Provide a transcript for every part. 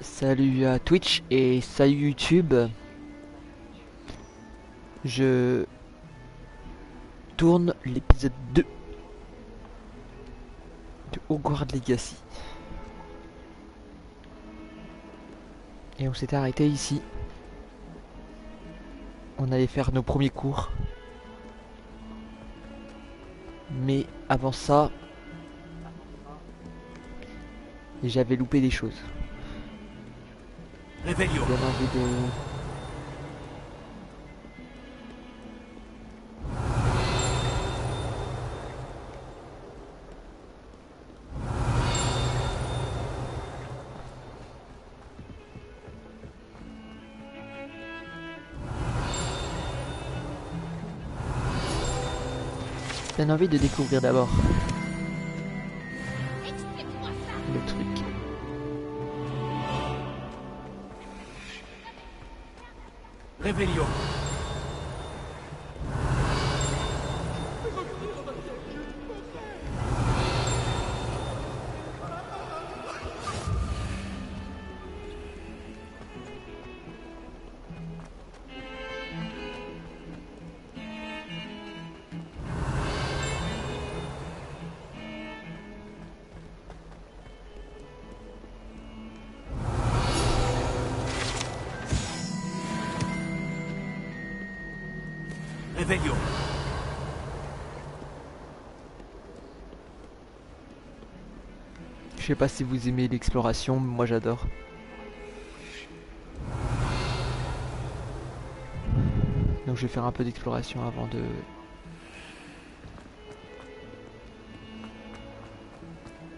Salut à Twitch et salut YouTube. Je tourne l'épisode 2 de Hogwarts Legacy. Et on s'était arrêté ici. On allait faire nos premiers cours. Mais avant ça, j'avais loupé des choses. Réveillon. Bien envie de... Bien envie de découvrir d'abord le truc. Réveillon. Réveillon. Je sais pas si vous aimez l'exploration, mais moi j'adore. Donc je vais faire un peu d'exploration avant de...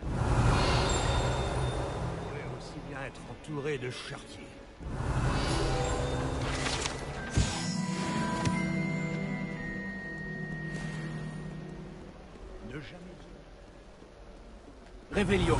On pourrait aussi bien être entouré de chartiers. Ne jamais dire. Réveillon.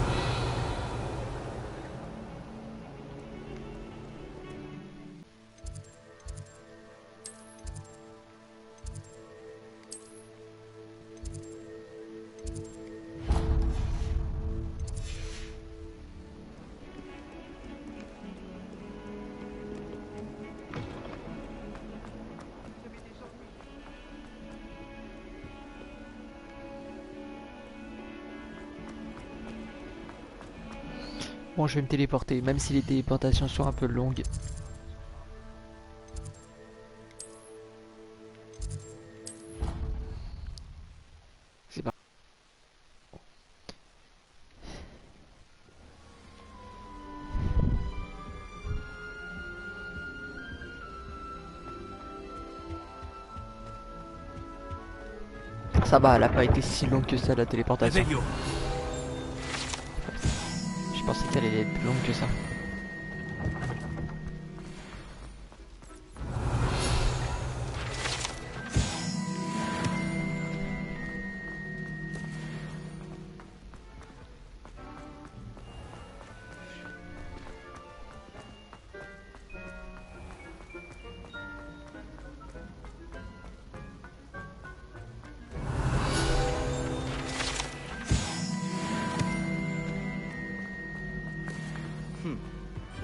Bon, je vais me téléporter, même si les téléportations sont un peu longues. C'est pas... Ça va, elle a pas été si longue que ça, la téléportation. Réveillon. Je pensais qu'elle allait être plus longue que ça.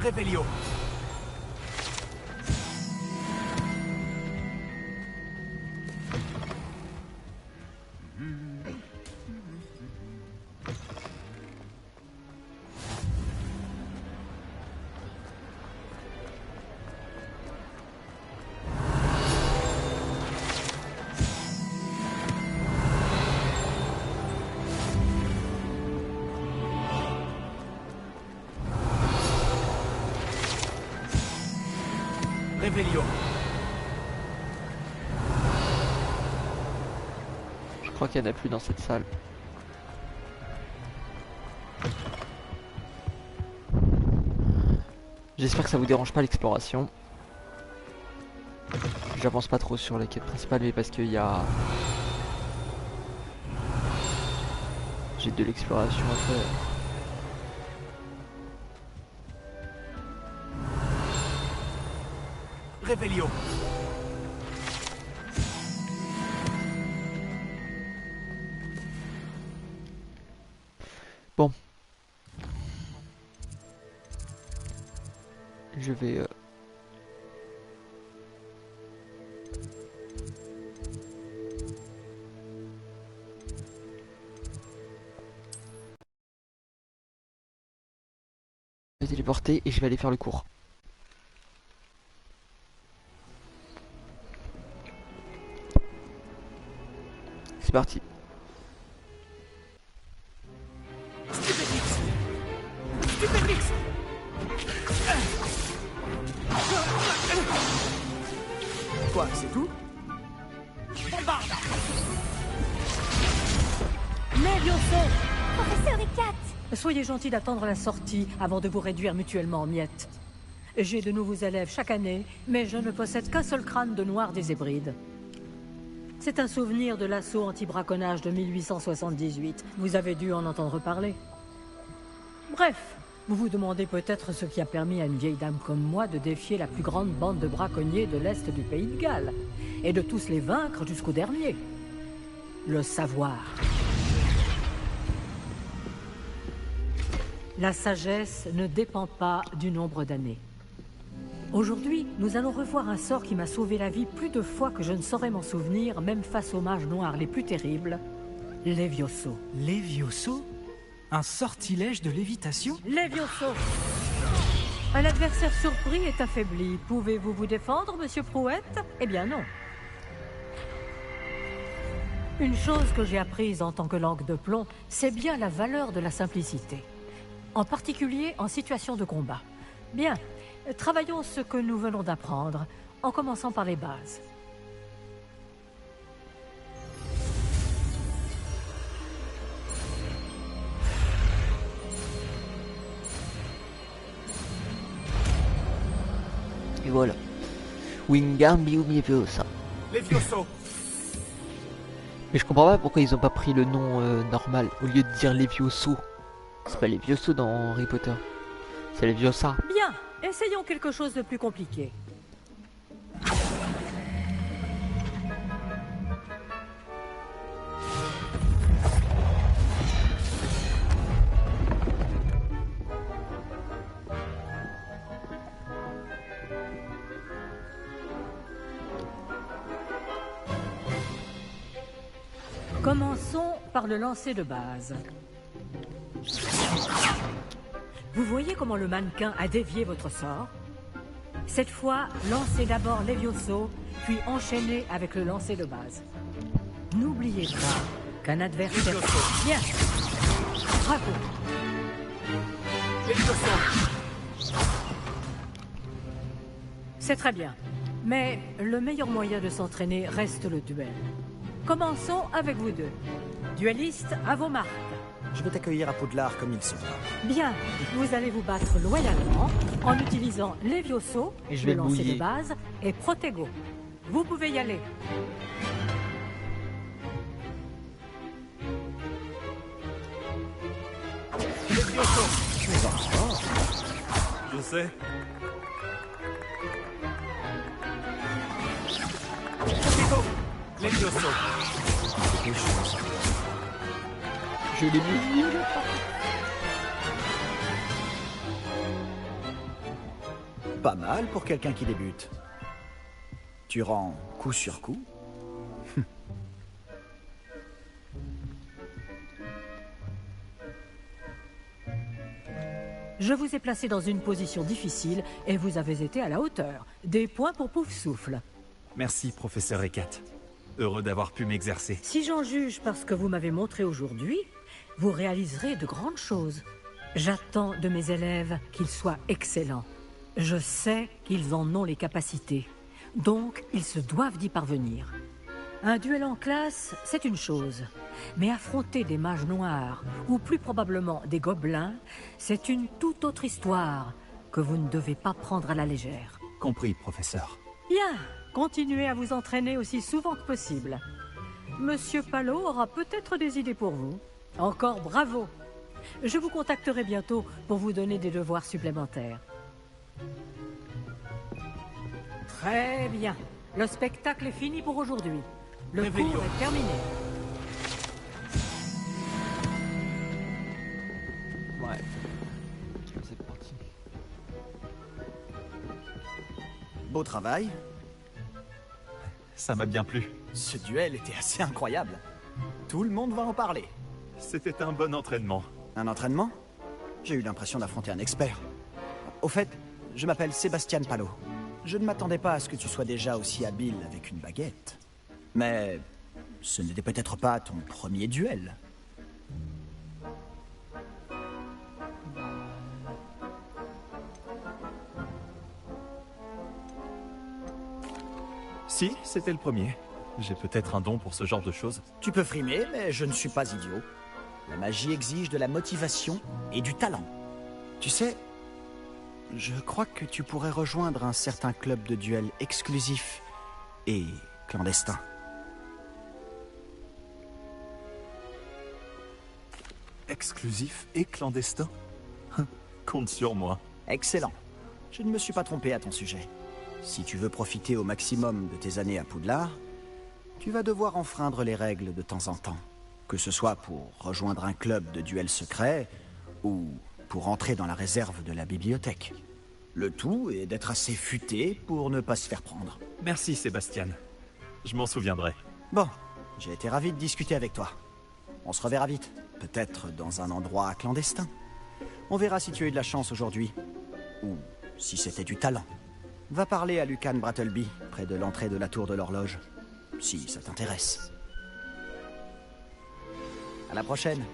Réveillon. Réveillon. Je crois qu'il n'y en a plus dans cette salle. J'espère que ça vous dérange pas l'exploration. J'avance pas trop sur la quête principale, mais parce qu'il y a... J'ai de l'exploration à faire. Réveillon. Bon. Je vais... me téléporter et je vais aller faire le cours. C'est parti. Stupéfix. Quoi, c'est tout? Levioso! Professeur Ekat! Soyez gentil d'attendre la sortie avant de vous réduire mutuellement en miettes. J'ai de nouveaux élèves chaque année, mais je ne possède qu'un seul crâne de noir des Hébrides. C'est un souvenir de l'assaut anti-braconnage de 1878. Vous avez dû en entendre parler. Bref, vous vous demandez peut-être ce qui a permis à une vieille dame comme moi de défier la plus grande bande de braconniers de l'Est du pays de Galles, et de tous les vaincre jusqu'au dernier. Le savoir. La sagesse ne dépend pas du nombre d'années. Aujourd'hui, nous allons revoir un sort qui m'a sauvé la vie plus de fois que je ne saurais m'en souvenir, même face aux mages noirs les plus terribles, Levioso. Levioso? Un sortilège de lévitation? Levioso! Un adversaire surpris est affaibli. Pouvez-vous vous défendre, monsieur Prouette? Eh bien non. Une chose que j'ai apprise en tant que langue de plomb, c'est bien la valeur de la simplicité. En particulier en situation de combat. Bien, travaillons ce que nous venons d'apprendre, en commençant par les bases. Et voilà. Wingardium Leviosa. Levioso! Mais je comprends pas pourquoi ils ont pas pris le nom normal au lieu de dire Levioso. C'est pas Levioso dans Harry Potter. C'est Leviosa. Bien, essayons quelque chose de plus compliqué. Commençons par le lancer de base. Vous voyez comment le mannequin a dévié votre sort? Cette fois, lancez d'abord Levioso, puis enchaînez avec le lancer de base. N'oubliez pas qu'un adversaire... Bien. Bravo. C'est très bien. Mais le meilleur moyen de s'entraîner reste le duel. Commençons avec vous deux. Duellistes, à vos marques. Je vais t'accueillir à Poudlard comme il se doit. Bien, vous allez vous battre loyalement en utilisant Levioso, Et je vais le lancer mouiller. de base, et Protego. Vous pouvez y aller. Je sais. Poquito! Levioso! Je l'ai mis. Pas mal pour quelqu'un qui débute. Tu rends coup sur coup. Je vous ai placé dans une position difficile et vous avez été à la hauteur. Des points pour Pouf-Souffle. Merci, professeur Ekat. Heureux d'avoir pu m'exercer. Si j'en juge par ce que vous m'avez montré aujourd'hui, vous réaliserez de grandes choses. J'attends de mes élèves qu'ils soient excellents. Je sais qu'ils en ont les capacités. Donc, ils se doivent d'y parvenir. Un duel en classe, c'est une chose. Mais affronter des mages noirs, ou plus probablement des gobelins, c'est une toute autre histoire que vous ne devez pas prendre à la légère. Compris, professeur. Bien, continuez à vous entraîner aussi souvent que possible. Monsieur Palot aura peut-être des idées pour vous. Encore bravo. Je vous contacterai bientôt pour vous donner des devoirs supplémentaires. Très bien. Le spectacle est fini pour aujourd'hui. Le cours est terminé. Ouais. C'est parti. Beau travail. Ça m'a bien plu. Ce duel était assez incroyable. Tout le monde va en parler. C'était un bon entraînement. Un entraînement? J'ai eu l'impression d'affronter un expert. Au fait, je m'appelle Sébastien Palo. Je ne m'attendais pas à ce que tu sois déjà aussi habile avec une baguette. Mais ce n'était peut-être pas ton premier duel. Si, c'était le premier. J'ai peut-être un don pour ce genre de choses. Tu peux frimer, mais je ne suis pas idiot. La magie exige de la motivation et du talent. Tu sais, je crois que tu pourrais rejoindre un certain club de duel exclusif et clandestin. Exclusif et clandestin? Compte sur moi. Excellent. Je ne me suis pas trompé à ton sujet. Si tu veux profiter au maximum de tes années à Poudlard, tu vas devoir enfreindre les règles de temps en temps. Que ce soit pour rejoindre un club de duel secret ou pour entrer dans la réserve de la bibliothèque. Le tout est d'être assez futé pour ne pas se faire prendre. Merci Sébastien. Je m'en souviendrai. Bon, j'ai été ravi de discuter avec toi. On se reverra vite. Peut-être dans un endroit clandestin. On verra si tu as eu de la chance aujourd'hui. Ou si c'était du talent. Va parler à Lucan Brattleby, près de l'entrée de la tour de l'horloge. Si ça t'intéresse. À la prochaine.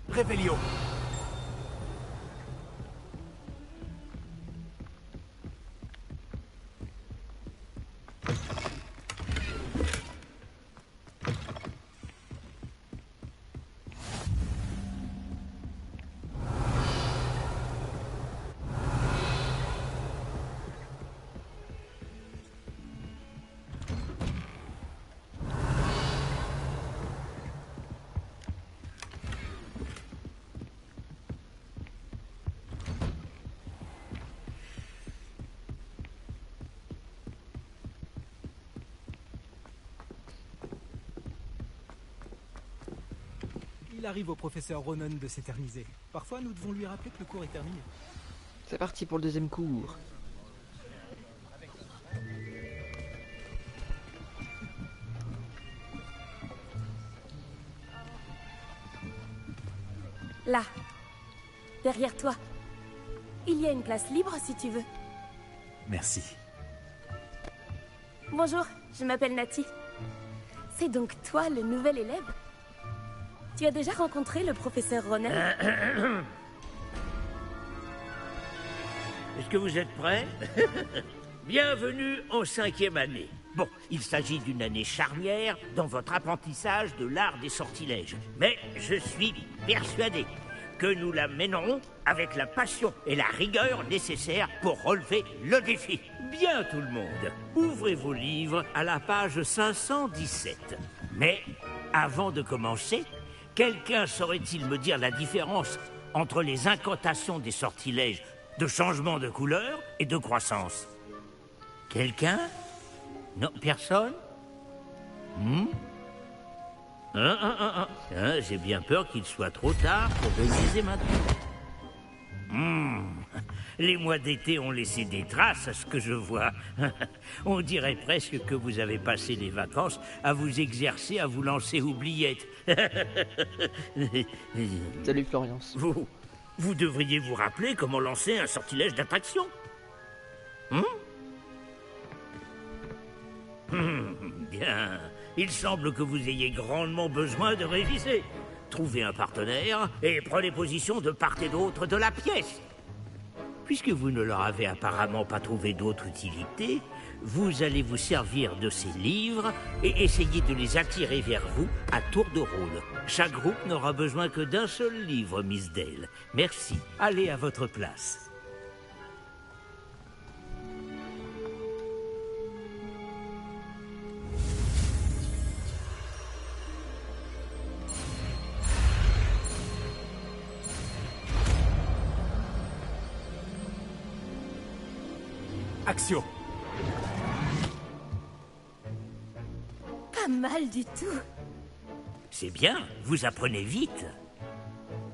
Réveillon. Il arrive au professeur Ronan de s'éterniser. Parfois, nous devons lui rappeler que le cours est terminé. C'est parti pour le deuxième cours. Là, derrière toi. Il y a une place libre si tu veux. Merci. Bonjour, je m'appelle Nati. C'est donc toi le nouvel élève? Tu as déjà rencontré le professeur Ronan? Est-ce que vous êtes prêts? Bienvenue en 5e année. Bon, il s'agit d'une année charnière dans votre apprentissage de l'art des sortilèges. Mais je suis persuadé que nous la mènerons avec la passion et la rigueur nécessaires pour relever le défi. Bien tout le monde, ouvrez vos livres à la page 517. Mais avant de commencer, quelqu'un saurait-il me dire la différence entre les incantations des sortilèges de changement de couleur et de croissance? Quelqu'un? Non, personne? J'ai bien peur qu'il soit trop tard pour réviser maintenant. Les mois d'été ont laissé des traces à ce que je vois. On dirait presque que vous avez passé les vacances à vous exercer à vous lancer oubliettes. Salut Florence. Vous devriez vous rappeler comment lancer un sortilège d'attraction. Bien. Il semble que vous ayez grandement besoin de réviser. Trouvez un partenaire et prenez position de part et d'autre de la pièce. Puisque vous ne leur avez apparemment pas trouvé d'autre utilité, vous allez vous servir de ces livres et essayer de les attirer vers vous à tour de rôle. Chaque groupe n'aura besoin que d'un seul livre, Miss Dale. Merci. Allez à votre place. Axio. Pas mal du tout. C'est bien, vous apprenez vite.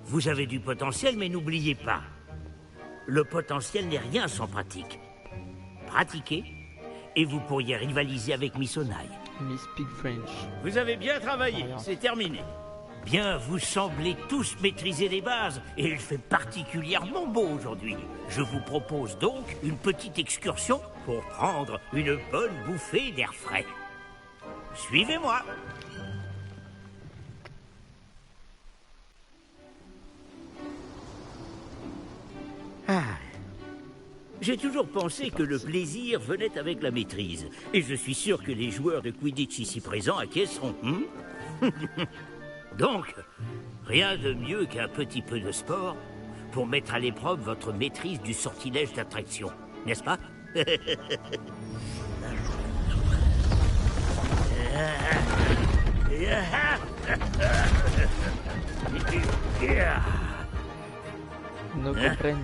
Vous avez du potentiel, mais n'oubliez pas. Le potentiel n'est rien sans pratique. Pratiquez, et vous pourriez rivaliser avec Miss Onaï. Miss Speak French. Vous avez bien travaillé, Rien. c'est terminé. Bien, vous semblez tous maîtriser les bases, et il fait particulièrement beau aujourd'hui. Je vous propose donc une petite excursion pour prendre une bonne bouffée d'air frais. Suivez-moi. Ah. J'ai toujours pensé que le plaisir venait avec la maîtrise. Et je suis sûr que les joueurs de Quidditch ici présents acquiesceront. Donc, rien de mieux qu'un petit peu de sport pour mettre à l'épreuve votre maîtrise du sortilège d'attraction. N'est-ce pas? No comprend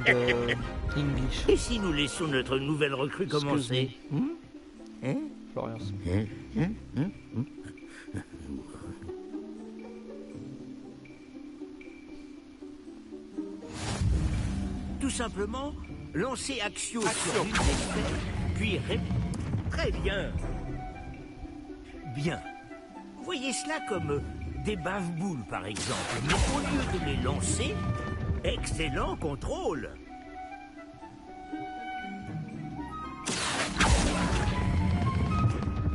English. Et si nous laissons notre nouvelle recrue commencer? Florian. Tout simplement, lancer Axio sur l'une des sphères, puis Très bien. Bien. Voyez cela comme des bave-boules, par exemple. Mais au lieu de les lancer, excellent contrôle.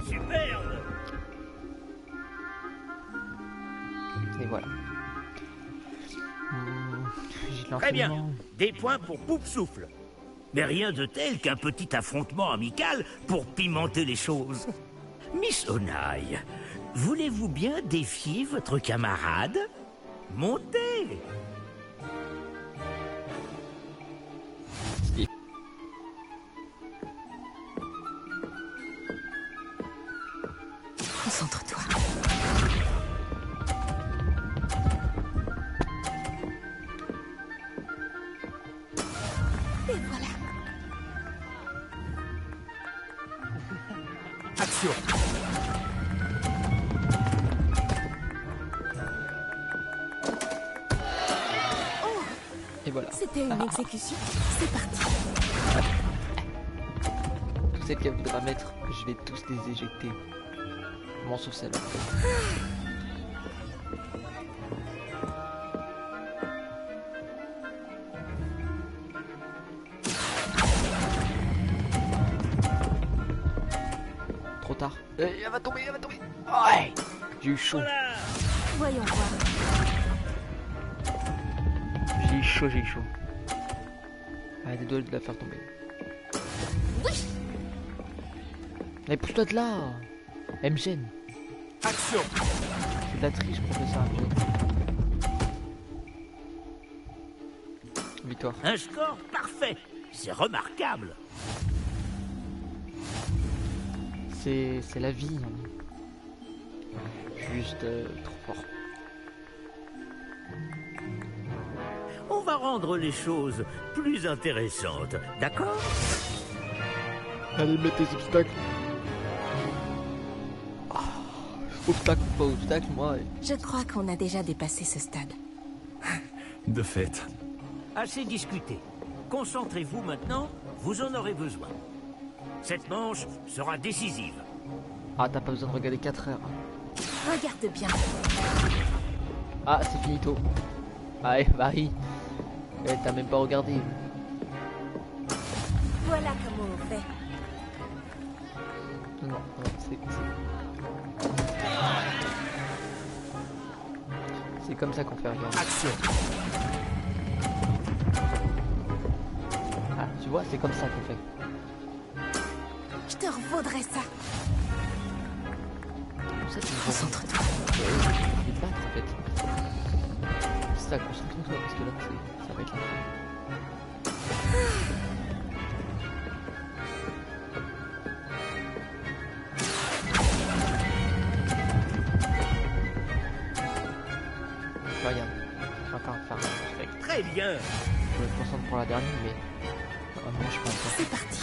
Superbe. Et voilà. J'ai Très bien. l'entraînement. Des points pour Poupe Souffle. Mais rien de tel qu'un petit affrontement amical pour pimenter les choses. Miss Onaï, voulez-vous bien défier votre camarade? Montez! Concentre-toi. Et voilà. Axio. Et voilà. C'était une exécution. C'est parti. Tous celles qu'elle voudra mettre, je vais tous les éjecter. Bon, sauf celle-là. Trop tard. Elle va tomber, elle va tomber. Ouais. J'ai eu chaud. Voilà. Voyons voir. J'ai eu chaud, j'ai eu chaud. Ah, des doigts de la faire tomber. Oui. Mais pousse-toi de là. Elle me gêne. Axio. C'est de la triche, professeur. Elle me gêne. Victoire. Un score parfait. C'est remarquable. C'est la vie. Hein. Juste trop fort. On va rendre les choses plus intéressantes, d'accord? Allez, mets tes obstacles. Obstacle ou pas obstacle, moi. Je crois qu'on a déjà dépassé ce stade. De fait. Assez discuté. Concentrez-vous maintenant, vous en aurez besoin. Cette manche sera décisive. Ah, t'as pas besoin de regarder 4 heures. Regarde bien. Ah, c'est finito. Ah, ouais, Marie. T'as même pas regardé. Voilà comment on fait. Non, c'est comme ça qu'on fait, regarde. Axio. Ah, tu vois, c'est comme ça qu'on fait. Je te revaudrai ça. Ça, tu me Concentre-toi. Je vais te battre, en fait. C'est ça, concentre-toi, parce que là, ça va être la fin. Regarde, je vais encore faire un perfect. Très bien. Je me concentre pour la dernière, mais... Ah non, je pense pas. C'est parti.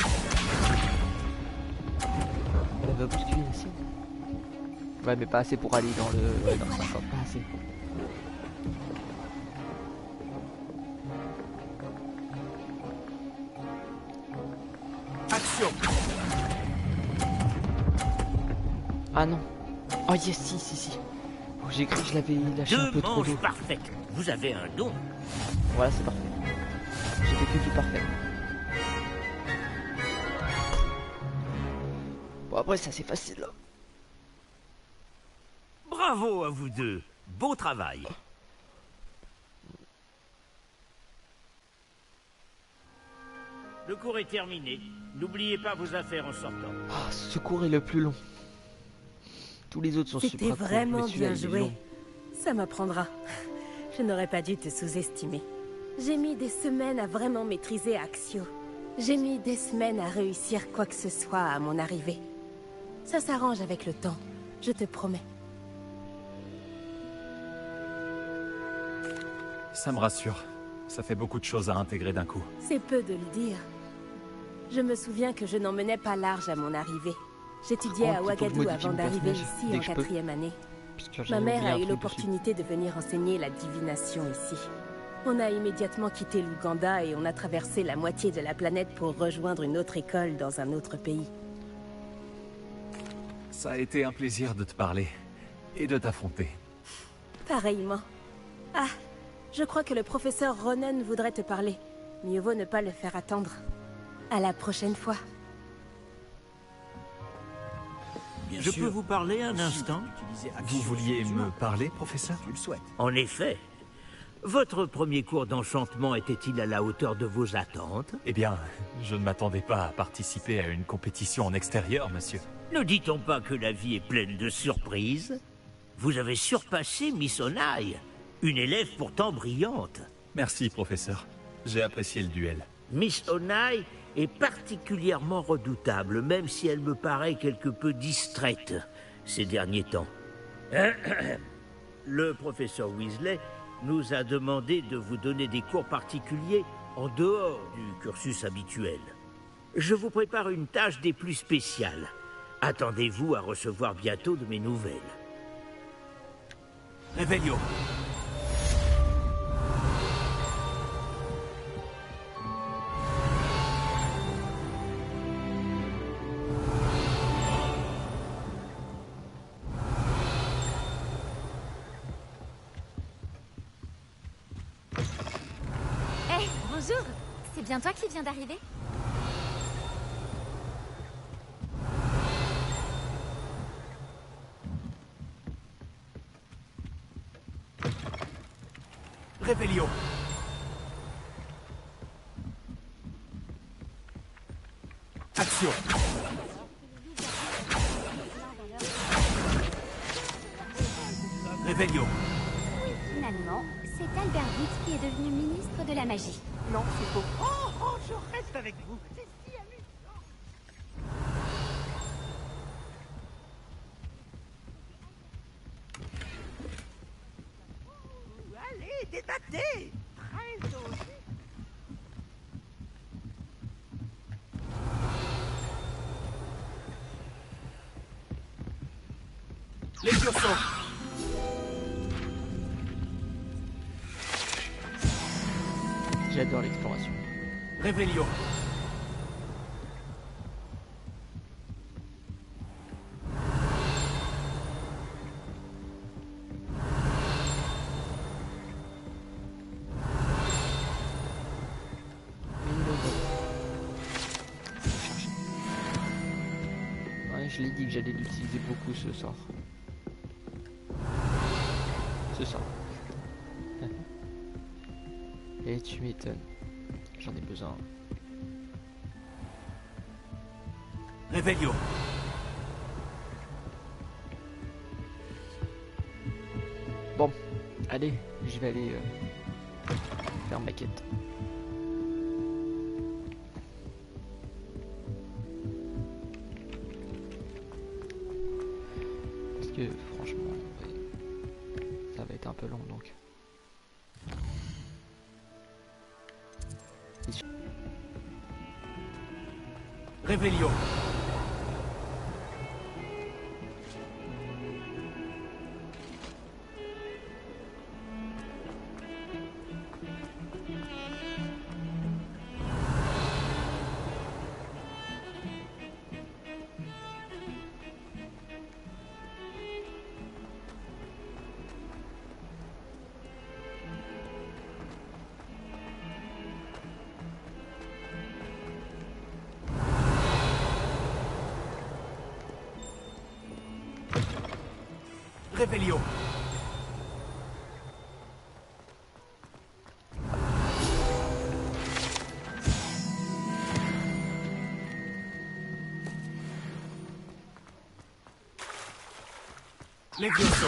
merci. Ouais, mais pas assez pour aller dans le... Ouais, dans 50, pas assez. Action! Ah non. Oh yes, si. Oh, j'ai cru que je l'avais lâché un peu Deux trop manches d'eau. parfaites. Vous avez un don. Voilà, c'est parfait. J'ai fait tout parfait. Bon, après, ça c'est facile là. Bravo à vous deux. Beau travail. Le cours est terminé. N'oubliez pas vos affaires en sortant. Ah, ce cours est le plus long. Tous les autres sont C'était super courts, vraiment mais celui-là, bien il est joué. long. Ça m'apprendra. Je n'aurais pas dû te sous-estimer. J'ai mis des semaines à vraiment maîtriser Axio. J'ai mis des semaines à réussir quoi que ce soit à mon arrivée. Ça s'arrange avec le temps, je te promets. Ça me rassure. Ça fait beaucoup de choses à intégrer d'un coup. C'est peu de le dire. Je me souviens que je n'emmenais pas large à mon arrivée. J'étudiais à Oh, il faut que je Ouagadougou modifie avant mon d'arriver personnage ici dès en que je peux. 4e année. Parce que Ma j'avais mère oublié un a eu truc l'opportunité de venir enseigner la divination ici. On a immédiatement quitté l'Ouganda et on a traversé la moitié de la planète pour rejoindre une autre école dans un autre pays. Ça a été un plaisir de te parler et de t'affronter. Pareillement. Ah, je crois que le professeur Ronen voudrait te parler. Mieux vaut ne pas le faire attendre. À la prochaine fois. Bien Je sûr. peux vous parler un instant? Vous vouliez me parler, professeur? Tu le souhaites. En effet. Votre premier cours d'enchantement était-il à la hauteur de vos attentes? Eh bien, je ne m'attendais pas à participer à une compétition en extérieur, monsieur. Ne dit-on pas que la vie est pleine de surprises? Vous avez surpassé Miss Onai, une élève pourtant brillante. Merci, professeur. J'ai apprécié le duel. Miss Onai est particulièrement redoutable, même si elle me paraît quelque peu distraite ces derniers temps. Le professeur Weasley nous a demandé de vous donner des cours particuliers en dehors du cursus habituel. Je vous prépare une tâche des plus spéciales. Attendez-vous à recevoir bientôt de mes nouvelles. Revelio. Eh, bonjour. C'est bien toi qui viens d'arriver? Revelio. Action. Revelio. Finalement, c'est Albert Wood qui est devenu ministre de la magie. Non, c'est faux. Oh, je reste avec vous. C'est si amusant. Allez, débattez. Très osé. Les Levioso. J'adore l'exploration. Revelio. Ouais, je l'ai dit que j'allais l'utiliser beaucoup ce sort. Ce sort. Et tu m'étonnes. J'en ai besoin. Revelio. Bon, allez, je vais aller faire ma quête. Parce que franchement, ouais, ça va être un peu long donc. Revelio. Réveillon. Levioso.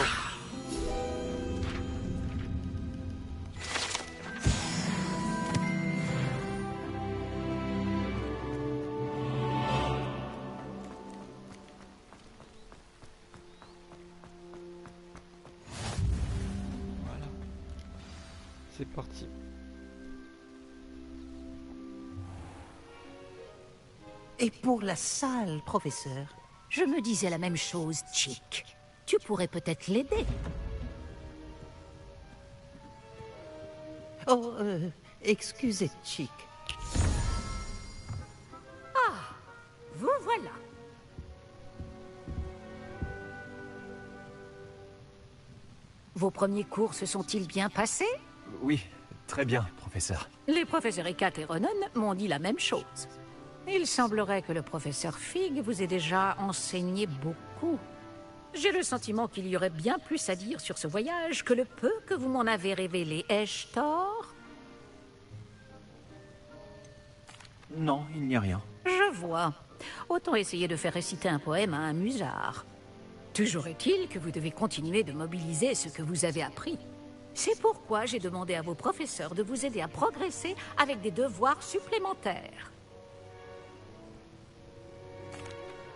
Voilà. C'est parti. Et pour la salle, professeur? Je me disais la même chose, Chick. Tu pourrais peut-être l'aider. Oh, excusez, Chick. Vous voilà. Vos premiers cours se sont-ils bien passés? Oui, très bien, professeur. Les professeurs Ekat et Ronan m'ont dit la même chose. Il semblerait que le professeur Fig vous ait déjà enseigné beaucoup. J'ai le sentiment qu'il y aurait bien plus à dire sur ce voyage que le peu que vous m'en avez révélé. Ai-je tort? Non, il n'y a rien. Je vois. Autant essayer de faire réciter un poème à un musard. Toujours est-il que vous devez continuer de mobiliser ce que vous avez appris. C'est pourquoi j'ai demandé à vos professeurs de vous aider à progresser avec des devoirs supplémentaires.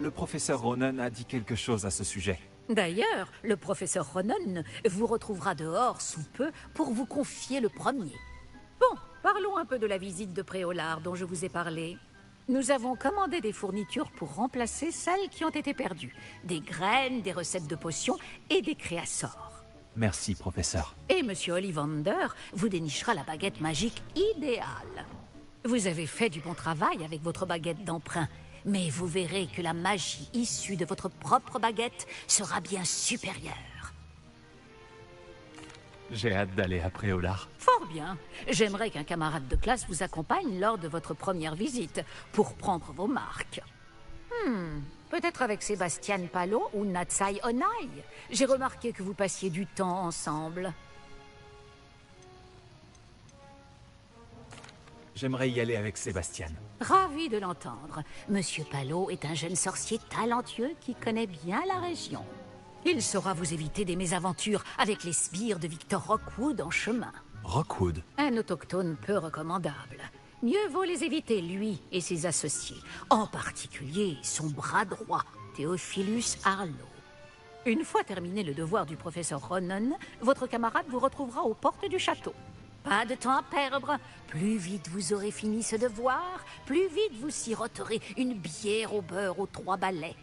Le professeur Ronan a dit quelque chose à ce sujet. D'ailleurs, le professeur Ronan vous retrouvera dehors sous peu pour vous confier le premier. Bon, parlons un peu de la visite de Préolard dont je vous ai parlé. Nous avons commandé des fournitures pour remplacer celles qui ont été perdues. Des graines, des recettes de potions et des créassors. Merci, professeur. Et Monsieur Ollivander vous dénichera la baguette magique idéale. Vous avez fait du bon travail avec votre baguette d'emprunt, mais vous verrez que la magie issue de votre propre baguette sera bien supérieure. J'ai hâte d'aller à Préolard. Fort bien. J'aimerais qu'un camarade de classe vous accompagne lors de votre première visite, pour prendre vos marques. Peut-être avec Sébastien Palo ou Natsai Onai. J'ai remarqué que vous passiez du temps ensemble. J'aimerais y aller avec Sébastien. Ravi de l'entendre. Monsieur Palo est un jeune sorcier talentueux qui connaît bien la région. Il saura vous éviter des mésaventures avec les sbires de Victor Rockwood en chemin. Rockwood. Un autochtone peu recommandable. Mieux vaut les éviter, lui et ses associés. En particulier, son bras droit, Theophilus Harlow. Une fois terminé le devoir du professeur Ronan, votre camarade vous retrouvera aux portes du château. Pas de temps à perdre. Plus vite vous aurez fini ce devoir, plus vite vous siroterez une bière au beurre aux 3 balais.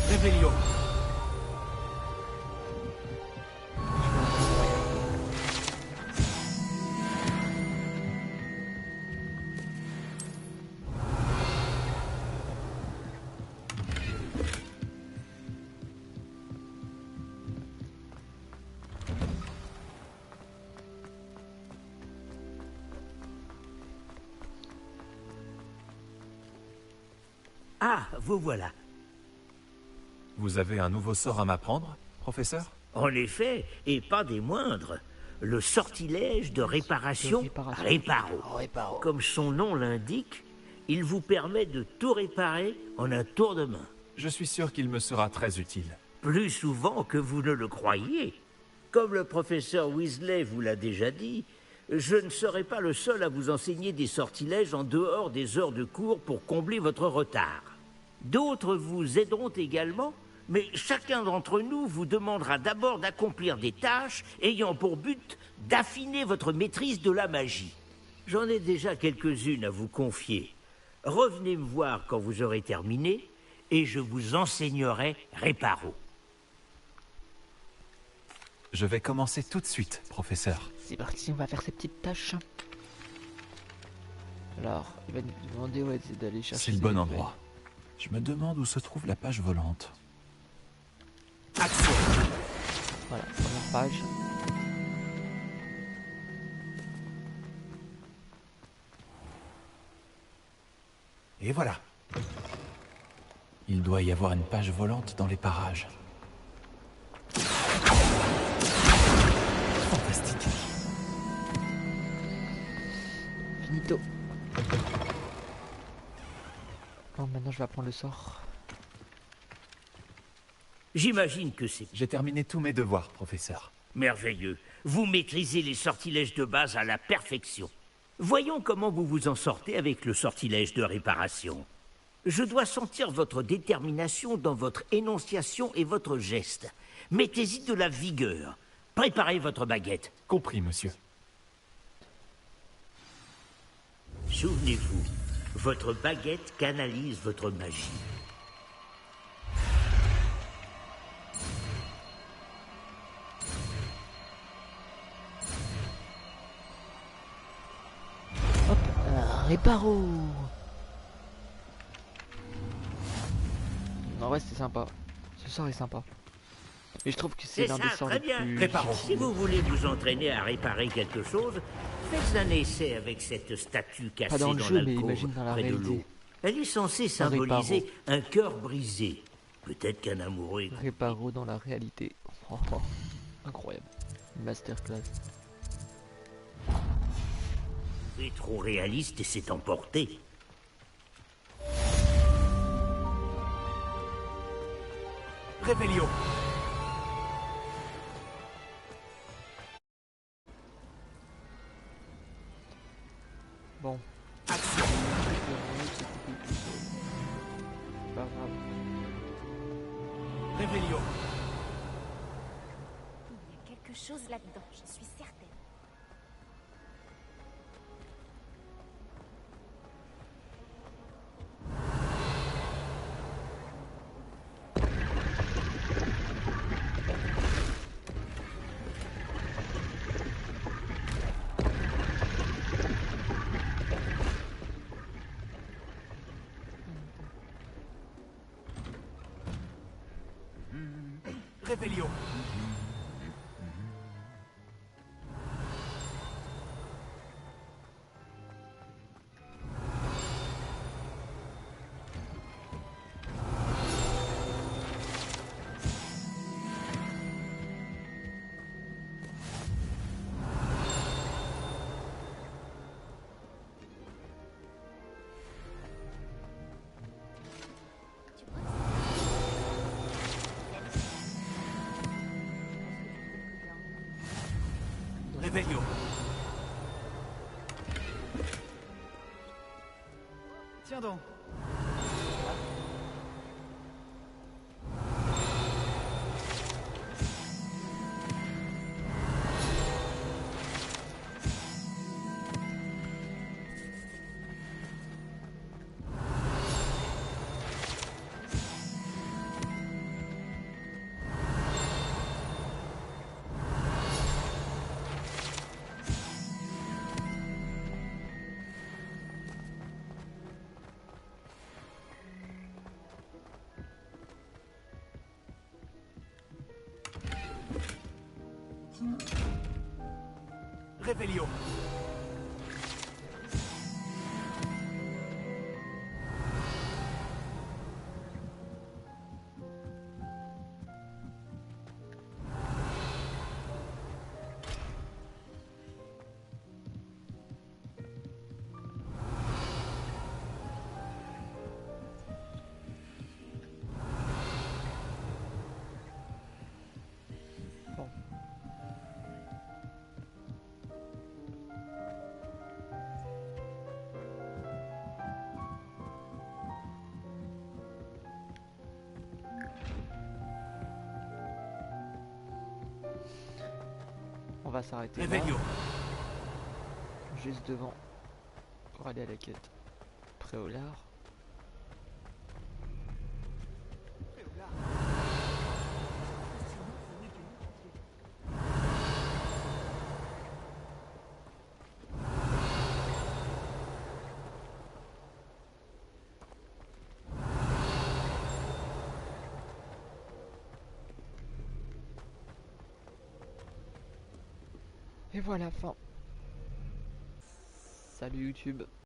Réveillon. Ah, vous voilà. Vous avez un nouveau sort à m'apprendre, professeur? En effet, et pas des moindres. Le sortilège de réparation Réparo. Comme son nom l'indique, il vous permet de tout réparer en un tour de main. Je suis sûr qu'il me sera très utile. Plus souvent que vous ne le croyez. Comme le professeur Weasley vous l'a déjà dit, je ne serai pas le seul à vous enseigner des sortilèges en dehors des heures de cours pour combler votre retard. D'autres vous aideront également, mais chacun d'entre nous vous demandera d'abord d'accomplir des tâches ayant pour but d'affiner votre maîtrise de la magie. J'en ai déjà quelques-unes à vous confier. Revenez me voir quand vous aurez terminé, et je vous enseignerai Réparo. Je vais commencer tout de suite, professeur. C'est parti, on va faire ces petites tâches. Alors, il va nous demander d'aller chercher... C'est le bon endroit. Je me demande où se trouve la page volante. Action. Voilà, première page. Et voilà. Il doit y avoir une page volante dans les parages. Fantastique. Finito. Bon, maintenant je vais apprendre le sort. J'imagine que c'est J'ai terminé tous mes devoirs, professeur. merveilleux. Vous maîtrisez les sortilèges de base à la perfection. Voyons comment vous vous en sortez avec le sortilège de réparation. Je dois sentir votre détermination dans votre énonciation et votre geste. Mettez-y de la vigueur. Préparez votre baguette. Compris, monsieur. Souvenez-vous, votre baguette canalise votre magie. Hop, réparo. En vrai, c'est sympa. Ce sort est sympa. Et je trouve que c'est l'un des sorts très les bien. plus... Si vous voulez vous entraîner à réparer quelque chose, faites un essai avec cette statue cassée Pas dans le jeu, mais l'alcôve imagine dans la près de réalité. l'eau. Elle est censée symboliser un cœur brisé. Peut-être qu'un amoureux... Réparo dans la réalité. Oh, oh. Incroyable. Une masterclass. C'est trop réaliste et c'est emporté. Réveillon. Bon. Action. Pas grave. Réveillon. Il y a quelque chose là-dedans, j'en suis certaine. Réveillon. Réveillon. Tiens donc. Réveillon. Bon. On va s'arrêter là, Réveillon. juste devant, pour aller à la quête. Préolard. Et voilà, fin. Salut YouTube.